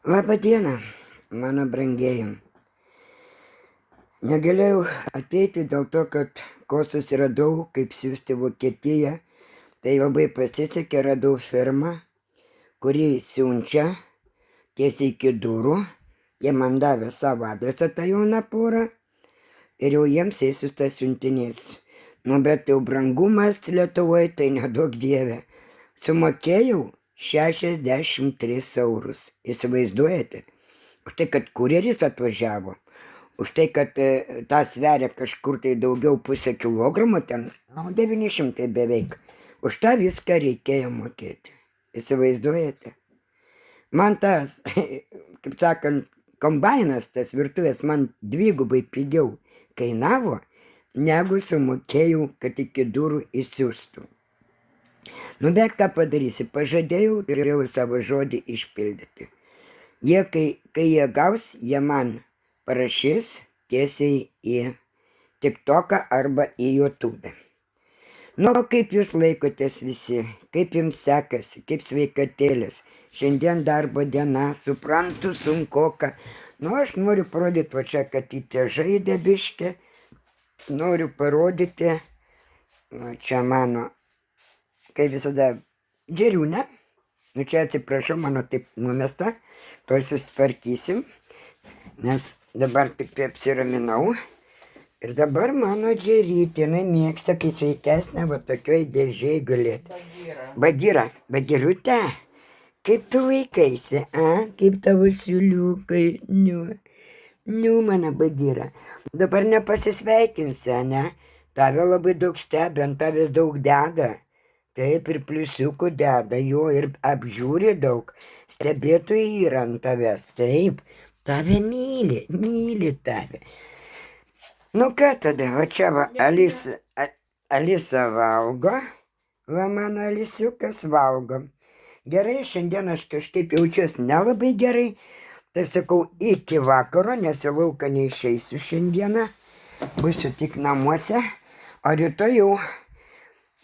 Labą dieną, mano brangieji. Negalėjau ateiti dėl to, kad ko susiradau, kaip siųsti Vokietiją. Tai labai pasisekė, radau firmą, kuri siunčia tiesiai iki durų. Jie man davė savo adresą, tą jauną porą, ir jau jiems įsiustas siuntinys. Bet jau brangumas Lietuvoje, tai nedaug dieve. Sumokėjau 63 eurus. Įsivaizduojate? Už tai, kad kurjeris atvažiavo, už tai, kad tą sveria kažkur tai daugiau pusę kilogramo, ten 900 beveik. Už tą viską reikėjo mokėti. Įsivaizduojate? Man tas, kaip sakant, kombainas, tas virtuvės, man dvigubai pigiau kainavo, negu sumokėjau, kad iki durų įsiųstų. Bet ką padarysi, pažadėjau, turėjau savo žodį išpildyti. Jie, kai jie gaus, jie man parašys tiesiai į TikToką arba į YouTube. Kaip jūs laikotės visi, kaip jums sekasi, kaip sveikatėlės. Šiandien darbo diena, suprantu, sunkoka. Aš noriu parodyti, va čia, kad į tie žaidė biškė. Noriu parodyti, va čia mano, kaip visada, geriūnė. Čia atsiprašau, mano taip numesta, toj susitvarkysim, nes dabar tik tai apsiraminau. Ir dabar mano džerytė, jinai mėgsta, kai sveikesnė, va tokioj dėžiai galėtų. Bagirutė, kaip tu vaikaisi, kaip tavo siuliukai, mano Bagira. Dabar nepasisveikinsi, ne? Tave labai daug stebi, ant tavęs daug deda. Taip, ir pliusiukų deda, jo, ir apžiūri daug. Stebėtojai yra ant tavęs, taip, tave myli tave. Ką tada, va čia va, Alisa valgo, va mano Alisiukas valgo. Gerai, šiandien aš kažkaip jaučiuosi nelabai gerai, tai sakau, iki vakaro, nes į lauką neišeisiu šiandieną, būsiu tik namuose, o rytoj jau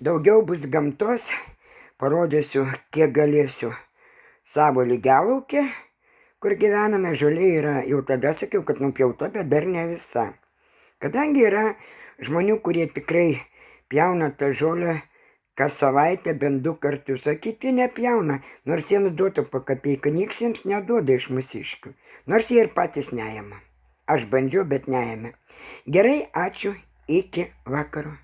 daugiau bus gamtos, parodysiu, kiek galėsiu savo lygialaukį, kur gyvename, žolė yra, jau tada sakiau, kad nupjauta, bet dar ne visa. Kadangi yra žmonių, kurie tikrai pjauna tą žolę kas savaitę, bent 2 kartus, o kiti nepjauna, nors jiems duotų po kapeiką, nieks jiems neduoda iš mūsiškių, nors jie ir patys neėma. Aš bandžiau, bet neėmė. Gerai, ačiū, iki vakaro.